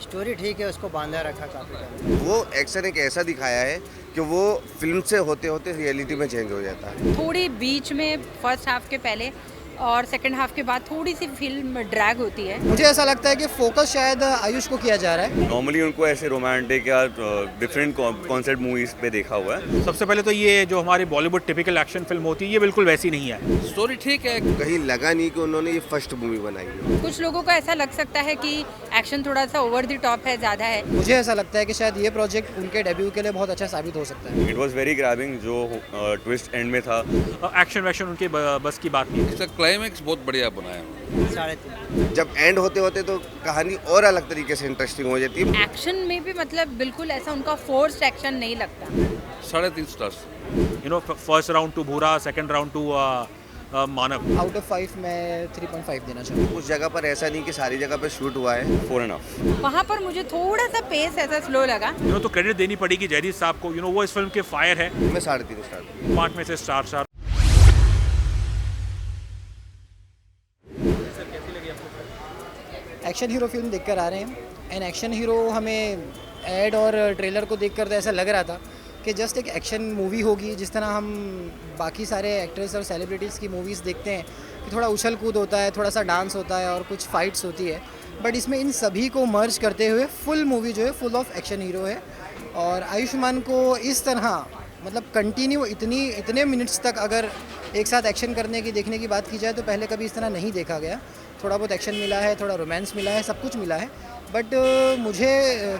Story ठीक है, उसको बांधा रखा काफ़ी टाइम। वो एक्शन एक ऐसा दिखाया है कि वो फिल्म से होते होते रियलिटी में चेंज हो जाता है। थोड़ी बीच में फर्स्ट हाफ के पहले और सेकंड हाफ के बाद थोड़ी सी फिल्म ड्रैग होती है। मुझे ऐसा लगता है कि फोकस शायद आयुष को किया जा रहा है। नॉर्मली उनको ऐसे रोमांटिक या डिफरेंट कॉन्सेप्ट मूवीज पे देखा हुआ है। सबसे पहले तो ये जो हमारी बॉलीवुड टिपिकल एक्शन फिल्म होती है ये बिल्कुल वैसी नहीं है। स्टोरी ठीक है। कहीं लगा नहीं कि उन्होंने ये फर्स्ट मूवी बनाई है। कुछ लोगों को ऐसा लग सकता है कि एक्शन थोड़ा सा ओवर द टॉप है, ज़्यादा है। मुझे ऐसा लगता है कि शायद ये प्रोजेक्ट उनके डेब्यू के लिए बहुत अच्छा साबित हो सकता है। इट वॉज वेरी ग्रैबिंग, जो ट्विस्ट एंड में था। एक्शन वैक्शन उनके बस की बात नहीं है। इसका क्लाइमेक्स बहुत बढ़िया बनाया है। 3.5। जब एंड होते होते तो कहानी और अलग तरीके से इंटरेस्टिंग हो जाती है। एक्शन में भी मतलब बिल्कुल ऐसा उनका फोर्स्ड एक्शन नहीं लगता। 3.5 stars. You know, first round to Bhura, second round to Manav. Out of 5 मैं 3.5 देना चाहूँगा। उस जगह पर ऐसा नहीं कि सारी जगह पर शूट हुआ है। 4.5। वहाँ पर मुझे थोड़ा सा पेस ऐसा स्लो लगा। यू नो, तो क्रेडिट देनी पड़ेगी जयदीप साहब को। यू नो, वो इस फिल्म के फायर है। मैं 3.5 स्टार। 5 में से स्टार। एक्शन हीरो फिल्म देखकर आ रहे हैं एंड एक्शन हीरो हमें ऐड और ट्रेलर को देखकर तो ऐसा लग रहा था कि जस्ट एक एक्शन मूवी होगी, जिस तरह हम बाकी सारे एक्ट्रेस और सेलिब्रिटीज़ की मूवीज़ देखते हैं कि थोड़ा उछल कूद होता है, थोड़ा सा डांस होता है और कुछ फाइट्स होती है। बट इसमें इन सभी को मर्ज करते हुए फुल मूवी जो है फुल ऑफ एक्शन हीरो है। और आयुष्मान को इस तरह मतलब कंटिन्यू इतने मिनट्स तक अगर एक साथ एक्शन करने की देखने की बात की जाए तो पहले कभी इस तरह नहीं देखा गया। थोड़ा बहुत एक्शन मिला है, थोड़ा रोमांस मिला है, सब कुछ मिला है। बट मुझे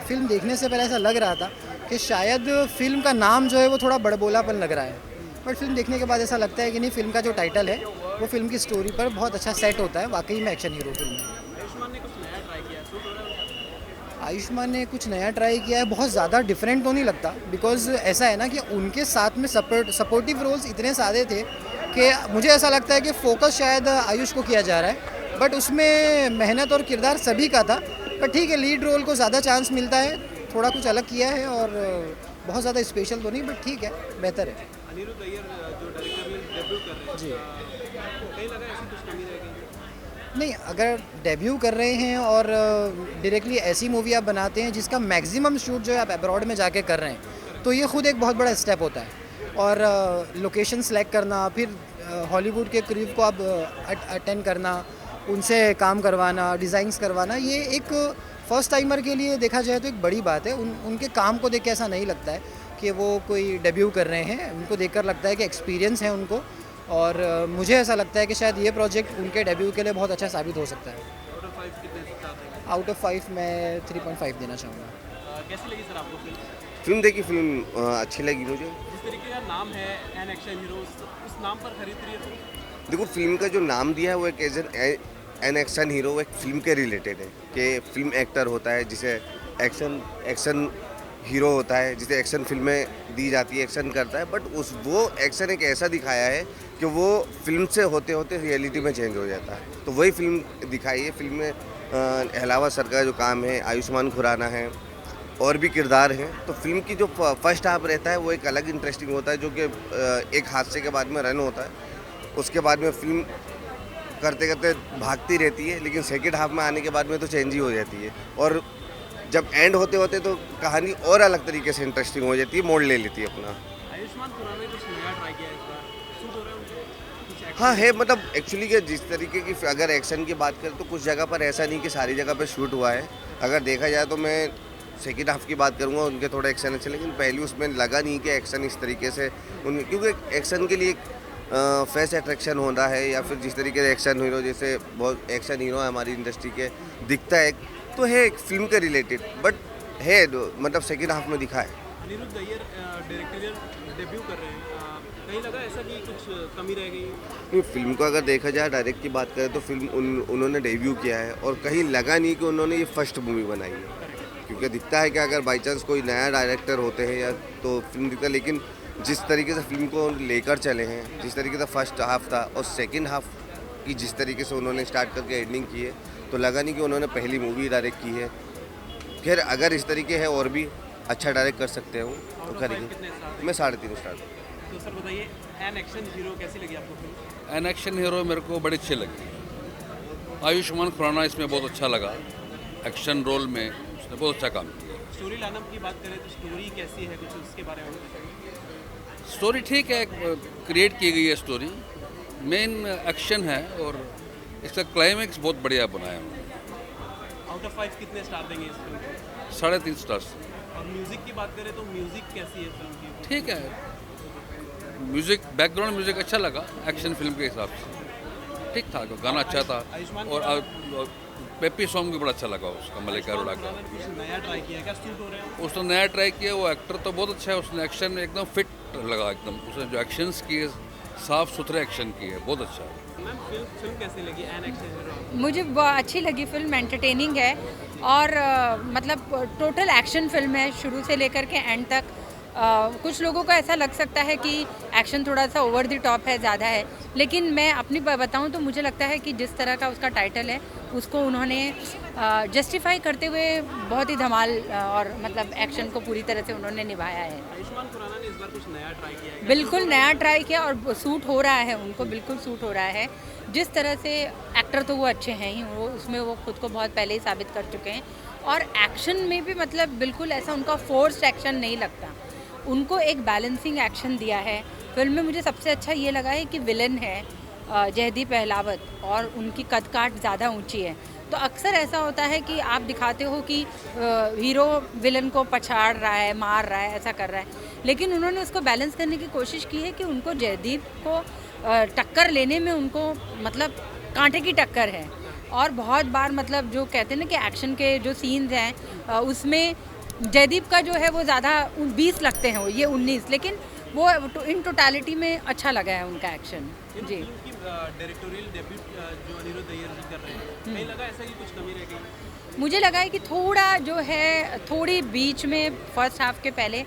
फिल्म देखने से पहले ऐसा लग रहा था कि शायद फिल्म का नाम जो है वो थोड़ा बड़बोलापन लग रहा है। बट फिल्म देखने के बाद ऐसा लगता है कि नहीं, फिल्म का जो टाइटल है वो फिल्म की स्टोरी पर बहुत अच्छा सेट होता है। वाकई में एक्शन हीरो फिल्म है। आयुष्मान ने कुछ नया ट्राई किया है, बहुत ज़्यादा डिफरेंट तो नहीं लगता। बिकॉज ऐसा है ना कि उनके साथ में सपोर्टिव रोल्स इतने सादे थे कि मुझे ऐसा लगता है कि फोकस शायद आयुष को किया जा रहा है। बट उसमें मेहनत और किरदार सभी का था। पर ठीक है, लीड रोल को ज़्यादा चांस मिलता है, थोड़ा कुछ अलग किया है और बहुत ज़्यादा स्पेशल तो नहीं, बट ठीक है, बेहतर है। अनिरुद्ध अय्यर जो डायरेक्टर डेब्यू कर रहे हैं जी कहीं लगा ऐसी कुछ कमी रह गई? नहीं, अगर डेब्यू कर रहे हैं और डायरेक्टली ऐसी मूवी आप बनाते हैं जिसका मैक्सिमम शूट जो है आप अब्रॉड में जाके कर रहे हैं, तो ये खुद एक बहुत बड़ा स्टेप होता है। और लोकेशन सेलेक्ट करना, फिर हॉलीवुड के क्रू को आप अटेंड करना, उनसे काम करवाना, डिज़ाइंस करवाना, ये एक फ़र्स्ट टाइमर के लिए देखा जाए तो एक बड़ी बात है। उनके काम को देख के ऐसा नहीं लगता है कि वो कोई डेब्यू कर रहे हैं। उनको देखकर लगता है कि एक्सपीरियंस है उनको। और मुझे ऐसा लगता है कि शायद ये प्रोजेक्ट उनके डेब्यू के लिए बहुत अच्छा साबित हो सकता है। आउट ऑफ 5 कितने स्टार देंगे? आउट ऑफ 5 मैं 3.5 देना चाहूँगा। कैसी लगी सर आपको फिल्म? फिल्म देखी, फिल्म अच्छी लगी मुझे। जिस तरीके का नाम है एन एक्शन हीरो, उस नाम पर खरीद रही है तो देखो, फिल्म का जो नाम दिया है वो एक एन एक्शन हीरो एक फिल्म के रिलेटेड है कि फिल्म एक्टर होता है जिसे एक्शन हीरो होता है, जिसे एक्शन फिल्में दी जाती है, एक्शन करता है। बट वो एक्शन एक ऐसा दिखाया है कि वो फिल्म से होते होते रियलिटी में चेंज हो जाता है। तो वही फिल्म दिखाई है। फिल्म में अलावा सर का जो काम है, आयुष्मान खुराना है और भी किरदार हैं। तो फिल्म की जो फर्स्ट हाफ रहता है वो एक अलग इंटरेस्टिंग होता है, जो कि एक हादसे के बाद में रन होता है। उसके बाद में फिल्म करते करते भागती रहती है, लेकिन सेकेंड हाफ में आने के बाद में तो चेंज ही हो जाती है। और जब एंड होते होते तो कहानी और अलग तरीके से इंटरेस्टिंग हो जाती है, मोड़ ले लेती है अपना। आयुष्मान खुराना ने कुछ नया ट्राई किया है इस बार, सूट हो रहा है उनको? कुछ action? हाँ है, मतलब एक्चुअली कि जिस तरीके की अगर एक्शन की बात करें तो कुछ जगह पर ऐसा नहीं कि सारी जगह पर शूट हुआ है। अगर देखा जाए तो मैं सेकेंड हाफ की बात करूँगा, उनके थोड़ा एक्शन अच्छे, लेकिन पहले उसमें लगा नहीं कि एक्शन इस तरीके से क्योंकि एक्शन के लिए फेस अट्रैक्शन होता है या फिर जिस तरीके से एक्शन हीरो, जैसे बहुत एक्शन हीरो है हमारी इंडस्ट्री के, दिखता है तो है एक फिल्म के रिलेटेड। बट है मतलब सेकेंड हाफ में दिखा है। अनिरुद्ध अय्यर डायरेक्टोरियल डेब्यू कर रहे हैं, कहीं लगा ऐसा कि कुछ कमी रह गई? नहीं, फिल्म को अगर देखा जाए डायरेक्ट की बात करें तो फिल्म उन्होंने डेब्यू किया है और कहीं लगा नहीं कि उन्होंने ये फर्स्ट मूवी बनाई है। क्योंकि दिखता है कि अगर बाई चांस कोई नया डायरेक्टर होते हैं या तो फिल्म दिखता है, लेकिन जिस तरीके से फिल्म को लेकर चले हैं, जिस तरीके से फर्स्ट हाफ था और सेकंड हाफ की जिस तरीके से उन्होंने स्टार्ट करके एंडिंग की है, तो लगा नहीं कि उन्होंने पहली मूवी डायरेक्ट की है। खैर अगर इस तरीके है और भी अच्छा डायरेक्ट कर सकते हो तो करेंगे। मैं 3.5 स्टार। तो सर बताइए, एन एक्शन हीरो कैसी लगी आपको फिल्म? एन एक्शन हीरो मेरे को बड़ी अच्छी लगी। आयुष्मान खुराना इसमें बहुत अच्छा लगा। एक्शन रोल में उसने बहुत अच्छा काम किया। स्टोरी लाइनअप की बात करें तो स्टोरी कैसी है, कुछ उसके बारे में बताइए। स्टोरी ठीक है, क्रिएट की गई है स्टोरी, मेन एक्शन है और इसका क्लाइमैक्स बहुत बढ़िया बनाया उन्होंने। आउट ऑफ 5 कितने स्टार देंगे इस फिल्म को? 3.5 स्टार्स। और म्यूजिक की बात करें तो म्यूजिक कैसी है फिल्म की? ठीक है, म्यूजिक बैकग्राउंड म्यूजिक अच्छा लगा एक्शन फिल्म के हिसाब से, ठीक ठाक, गाना अच्छा था और पेपी सॉन्ग भी बड़ा अच्छा लगा उसका, मलिका अरोड़ा का। कुछ नया ट्राई किया है क्या, सूट हो रहे हैं? उसने नया ट्राई किया, वो एक्टर तो बहुत अच्छा है, उसने एक्शन में एकदम फिट लगा, एकदम उसने जो एक्शंस किए साफ सुथरे एक्शन किए, बहुत अच्छा है। मैम फिल्म कैसी लगी? एन एक्शन हीरो मुझे अच्छी लगी फिल्म, एंटरटेनिंग है और मतलब टोटल एक्शन फिल्म है शुरू से लेकर के एंड तक। कुछ लोगों को ऐसा लग सकता है कि एक्शन थोड़ा सा ओवर द टॉप है, ज़्यादा है, लेकिन मैं अपनी बताऊं तो मुझे लगता है कि जिस तरह का उसका टाइटल है उसको उन्होंने जस्टिफाई करते हुए बहुत ही धमाल और मतलब एक्शन को पूरी तरह से उन्होंने निभाया है। आयुष्मान खुराना ने इस बार कुछ नया ट्राई किया है? बिल्कुल नया ट्राई किया और सूट हो रहा है उनको, बिल्कुल सूट हो रहा है। जिस तरह से एक्टर तो वो अच्छे हैं ही, वो उसमें वो खुद को बहुत पहले ही साबित कर चुके हैं और एक्शन में भी मतलब बिल्कुल ऐसा उनका फोर्स्ड एक्शन नहीं लगता, उनको एक बैलेंसिंग एक्शन दिया है फिल्म में। मुझे सबसे अच्छा ये लगा है कि विलन है जयदीप अहलावत और उनकी कद काट ज़्यादा ऊंची है। तो अक्सर ऐसा होता है कि आप दिखाते हो कि हीरो विलन को पछाड़ रहा है, मार रहा है, ऐसा कर रहा है, लेकिन उन्होंने उसको बैलेंस करने की कोशिश की है कि उनको जयदीप को टक्कर लेने में उनको मतलब कांटे की टक्कर है। और बहुत बार मतलब जो कहते हैं ना कि एक्शन के जो सीन्स हैं उसमें जयदीप का जो है वो ज़्यादा 20 लगते हैं, वो ये 19, लेकिन वो इन टोटालिटी में अच्छा लगा है उनका एक्शन। जी, डायरेक्टोरियल डेब्यू जो अनिरुद्ध अय्यर जी कर रहे हैं, नहीं लगा ऐसा कि कुछ कमी रह गई? मुझे लगा है कि थोड़ा जो है थोड़ी बीच में फर्स्ट हाफ के पहले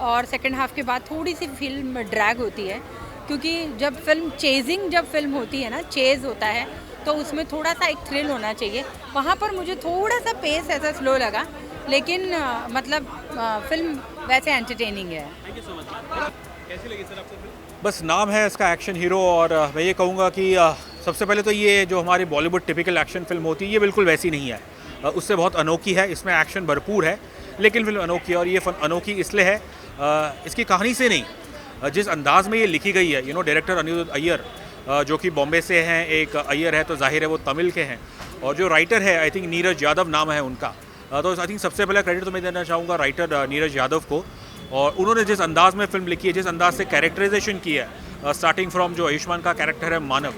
और सेकंड हाफ के बाद थोड़ी सी फिल्म ड्रैग होती है, क्योंकि जब फिल्म होती है ना, चेज़ होता है, तो उसमें थोड़ा सा एक थ्रिल होना चाहिए। वहाँ पर मुझे थोड़ा सा पेस ऐसा स्लो लगा, लेकिन मतलब फिल्म वैसे एंटरटेनिंग है। Thank you so much. कैसी लगी सर आपको फिल्म? बस नाम है इसका एक्शन हीरो और मैं ये कहूँगा कि सबसे पहले तो ये जो हमारी बॉलीवुड टिपिकल एक्शन फिल्म होती है ये बिल्कुल वैसी नहीं है, उससे बहुत अनोखी है। इसमें एक्शन भरपूर है लेकिन फिल्म अनोखी है, और ये अनोखी इसलिए है इसकी कहानी से नहीं, जिस अंदाज में ये लिखी गई है। डायरेक्टर अनिरुद्ध अय्यर जो कि बॉम्बे से हैं, एक अय्यर है तो जाहिर है वो तमिल के हैं, और जो राइटर है आई थिंक नीरज यादव नाम है उनका। तो आई थिंक सबसे पहला क्रेडिट तो मैं देना चाहूँगा राइटर नीरज यादव को, और उन्होंने जिस अंदाज़ में फिल्म लिखी है, जिस अंदाज से कैरेक्टराइजेशन की है, स्टार्टिंग फ्रॉम जो आयुष्मान का कैरेक्टर है मानव,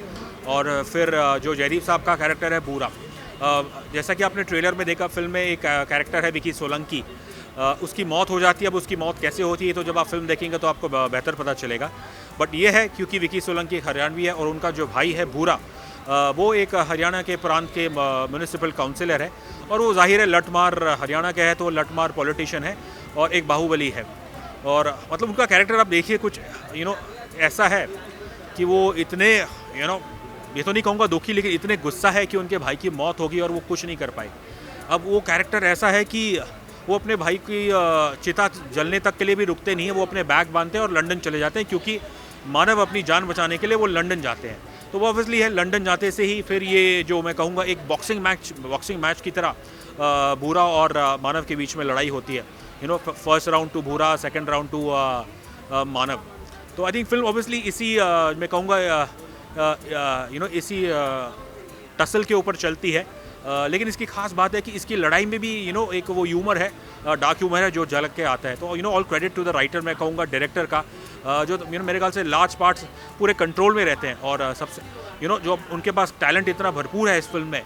और फिर जो जयदीप साहब का कैरेक्टर है बूरा। जैसा कि आपने ट्रेलर में देखा, फिल्म में एक कैरेक्टर है विकी सोलंकी, उसकी मौत हो जाती है। अब उसकी मौत कैसे होती है तो जब आप फिल्म देखेंगे तो आपको बेहतर पता चलेगा, बट ये है क्योंकि विकी सोलंकी एक हरियाणवी है और उनका जो भाई है बूरा, वो एक हरियाणा के प्रांत के म्यूनिसिपल काउंसिलर है, और वो जाहिर है लठमार, हरियाणा के है तो लठमार पॉलिटिशियन है और एक बाहुबली है। और मतलब उनका कैरेक्टर आप देखिए कुछ ऐसा है कि वो इतने ये तो नहीं कहूँगा दुखी, लेकिन इतने गुस्सा है कि उनके भाई की मौत होगी और वो कुछ नहीं कर पाए। अब वो कैरेक्टर ऐसा है कि वो अपने भाई की चिता जलने तक के लिए भी रुकते नहीं है, वो अपने बैग बांधते हैं और लंदन चले जाते हैं, क्योंकि मानव अपनी जान बचाने के लिए वो लंदन जाते हैं। तो वो ऑब्वियसली है लंदन जाते से ही फिर ये जो मैं कहूँगा एक बॉक्सिंग मैच की तरह बूरा और मानव के बीच में लड़ाई होती है। फर्स्ट राउंड टू बूरा, सेकंड राउंड टू मानव। तो आई थिंक फिल्म ऑब्वियसली इसी मैं कहूँगा इसी टसल के ऊपर चलती है, लेकिन इसकी खास बात है कि इसकी लड़ाई में भी एक वो ह्यूमर है, डार्क ह्यूमर है जो झलक के आता है। तो all credit to the writer, मैं कहूँगा डायरेक्टर का, जो मेरे ख्याल से लार्ज पार्ट्स पूरे कंट्रोल में रहते हैं, और सबसे जो उनके पास टैलेंट इतना भरपूर है इस फिल्म में।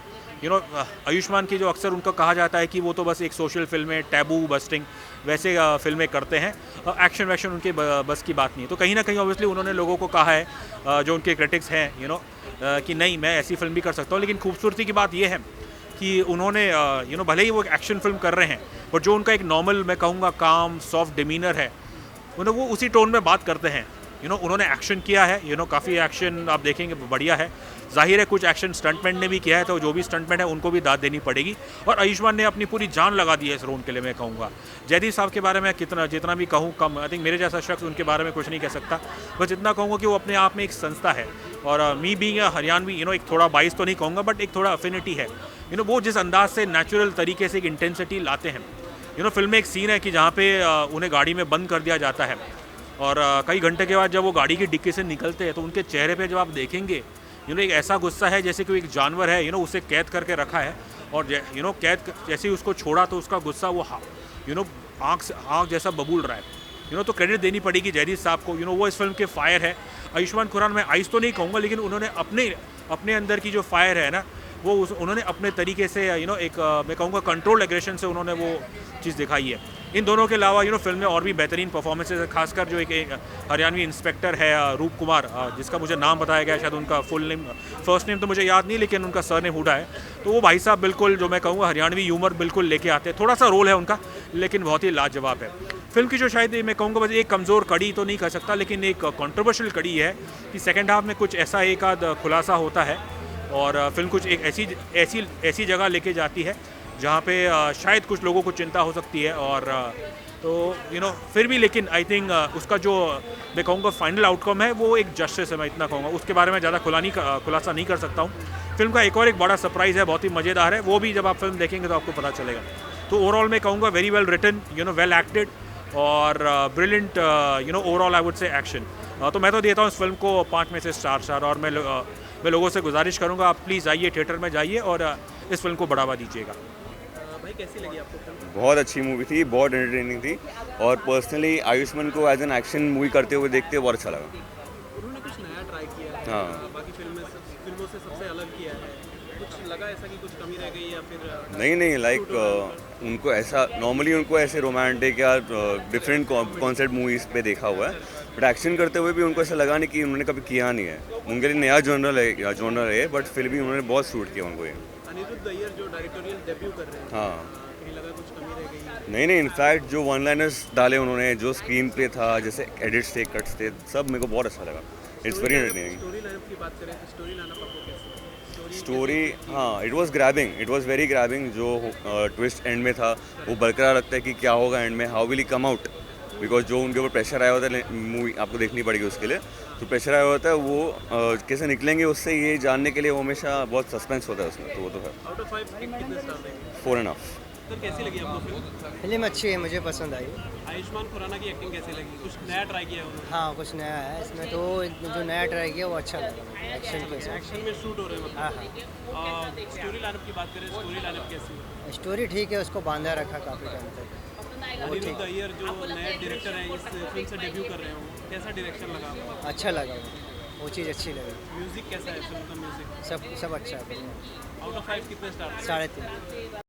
आयुष्मान की जो अक्सर उनको कहा जाता है कि वो तो बस एक सोशल फिल्में, टैबू बस्टिंग वैसे फिल्में करते हैं, एक्शन वैक्शन उनके बस की बात नहीं है। तो कहीं ना कहीं ऑब्वियसली उन्होंने लोगों को कहा है, जो उनके क्रिटिक्स हैं कि नहीं मैं ऐसी फिल्म भी कर सकता हूँ। लेकिन खूबसूरती की बात यह है कि उन्होंने भले ही वो एक्शन फिल्म कर रहे हैं, बट जो उनका एक नॉर्मल मैं कहूँगा काम सॉफ्ट डिमीनर है, वो उसी टोन में बात करते हैं। उन्होंने एक्शन किया है, काफ़ी एक्शन आप देखेंगे बढ़िया है। जाहिर है कुछ एक्शन स्टंटमैन ने भी किया है, तो जो भी स्टंटमैन है उनको भी दाद देनी पड़ेगी, और आयुष्मान ने अपनी पूरी जान लगा दी है इस रोल के लिए। मैं कहूँगा जयदीप साहब के बारे में जितना भी कहूँ कम, आई थिंक मेरे जैसा शख्स उनके बारे में कुछ नहीं कह सकता, बस इतना कहूँगा कि वो अपने आप में एक संस्था है, और मी बीइंग हरियाणवी एक थोड़ा बाइस तो नहीं कहूँगा, बट एक थोड़ा अफिनिटी है वो जिस अंदाज से नेचुरल तरीके से एक इंटेंसिटी लाते हैं। फिल्म में एक सीन है कि जहाँ पे उन्हें गाड़ी में बंद कर दिया जाता है और कई घंटे के बाद जब वो गाड़ी की डिक्की से निकलते हैं तो उनके चेहरे पे जब आप देखेंगे एक ऐसा गुस्सा है जैसे कोई एक जानवर है उसे कैद करके रखा है और कैद जैसे ही उसको छोड़ा तो उसका गुस्सा वो आँख जैसा बबूल रहा है। तो क्रेडिट देनी पड़ेगी जयदीप साहब को। वो इस फिल्म के फायर है। आयुष्मान खुराना मैं आइस तो नहीं कहूँगा, लेकिन उन्होंने अपने अंदर की जो फायर है ना वो उन्होंने अपने तरीके से एक मैं कहूँगा कंट्रोल एग्रेशन से उन्होंने वो चीज़ दिखाई है। इन दोनों के अलावा फिल्म में और भी बेहतरीन परफॉर्मेंसेज है, खासकर जो एक हरियाणवी इंस्पेक्टर है रूप कुमार, जिसका मुझे नाम बताया गया, शायद उनका फुल नेम फर्स्ट नेम तो मुझे याद नहीं, लेकिन उनका सरनेम हुडा है। तो वो भाई साहब बिल्कुल जो मैं कहूँगा हरियाणवी ह्यूमर बिल्कुल लेके आते हैं। थोड़ा सा रोल है उनका लेकिन बहुत ही लाजवाब है। फिल्म की जो शायद मैं कहूँगा बस एक कमज़ोर कड़ी तो नहीं कह सकता, लेकिन एक कंट्रोवर्शियल कड़ी है कि सेकेंड हाफ में कुछ ऐसा एक आध खुलासा होता है और फिल्म कुछ एक ऐसी जगह लेके जाती है जहाँ पे शायद कुछ लोगों को चिंता हो सकती है और तो फिर भी लेकिन आई थिंक उसका जो मैं कहूँगा फाइनल आउटकम है वो एक जस्टिस है, मैं इतना कहूँगा। उसके बारे में ज़्यादा खुलासा नहीं कर सकता हूँ। फिल्म का एक और एक बड़ा सरप्राइज़ है, बहुत ही मज़ेदार है, वो भी जब आप फिल्म देखेंगे तो आपको पता चलेगा। तो ओवरऑल मैं कहूँगा very well written, well acted और brilliant overall I would say action. तो मैं तो देता हूँ इस फिल्म को 5 में से 4 स्टार और मैं लोगों से गुजारिश करूँगा आप प्लीज़ आइए थिएटर में जाइए और इस फिल्म को बढ़ावा दीजिएगा। भाई कैसी लगी आपको फिल्म? बहुत अच्छी मूवी थी, बहुत एंटरटेनिंग थी और पर्सनली आयुष्मान को एज एन एक्शन मूवी करते हुए देखते बहुत अच्छा लगा। उन्होंने कुछ नया ट्राई किया है, हाँ। बाकी फिल्मों से सबसे अलग किया है। कुछ लगा ऐसा कि कुछ कमी रह गई या फिर नहीं लाइक उनको ऐसा नॉर्मली उनको ऐसे रोमांटिक या डिफरेंट कॉन्सेप्ट मूवीज़ पे देखा हुआ है, बट एक्शन करते हुए भी उनको ऐसा लगा नहीं कि उन्होंने कभी किया नहीं है। उनके लिए नया जॉनर है बट फिर भी उन्होंने बहुत सूट किया उनको ये। अनिरुद्ध अय्यर जो डायरेक्टोरियल डेब्यू कर रहे हैं, हाँ कहीं लगा कुछ कमी रह गई? नहीं इनफैक्ट जो वन लाइनर्स डाले उन्होंने, जो स्क्रीन प्ले था, जैसे एडिट्स थे, कट्स थे, सब मेरे को बहुत अच्छा लगा। It's very entertaining. Story lineup की बात करें तो स्टोरी लाइनअप आपको कैसी लगी? स्टोरी हाँ इट वाज वेरी ग्रैबिंग। जो ट्विस्ट एंड में था वो बरकरार रखता है कि क्या होगा एंड में, how will he come out, because जो उनके ऊपर प्रेशर आया होता है मूवी आपको देखनी पड़ेगी उसके लिए, तो प्रेशर आया होता है वो कैसे निकलेंगे उससे ये जानने के लिए वो हमेशा बहुत सस्पेंस होता है उसमें। तो वो तो है। आउट ऑफ 5 कितने स्टार देंगे? 4.5। सर कैसी लगी आपको फिल्म? फिल्म अच्छी है, मुझे पसंद आई। आयुष्मान खुराना की एक्टिंग कैसी लगी? कुछ नया ट्राई किया है उन्होंने? हाँ कुछ नया है इसमें, तो जो नया ट्राई किया वो अच्छा लगा एक्शन के साथ। एक्शन में शूट हो रहे हैं हाँ मतलब। स्टोरी लाइनअप की बात करें, स्टोरी लाइनअप कैसी है? हाँ स्टोरी ठीक है, उसको बांधा रखा काफ़ी टाइम तक। अनिरुद्ध अय्यर जो नए डायरेक्टर हैं इस फिल्म से डेब्यू कर रहे हो, कैसा डायरेक्शन लगा आपको? अच्छा लगा, वो चीज़ अच्छी लगी। म्यूजिक कैसा है फिल्म का? म्यूजिक सब अच्छा है। आउट ऑफ 5 कितने स्टार? 3.5।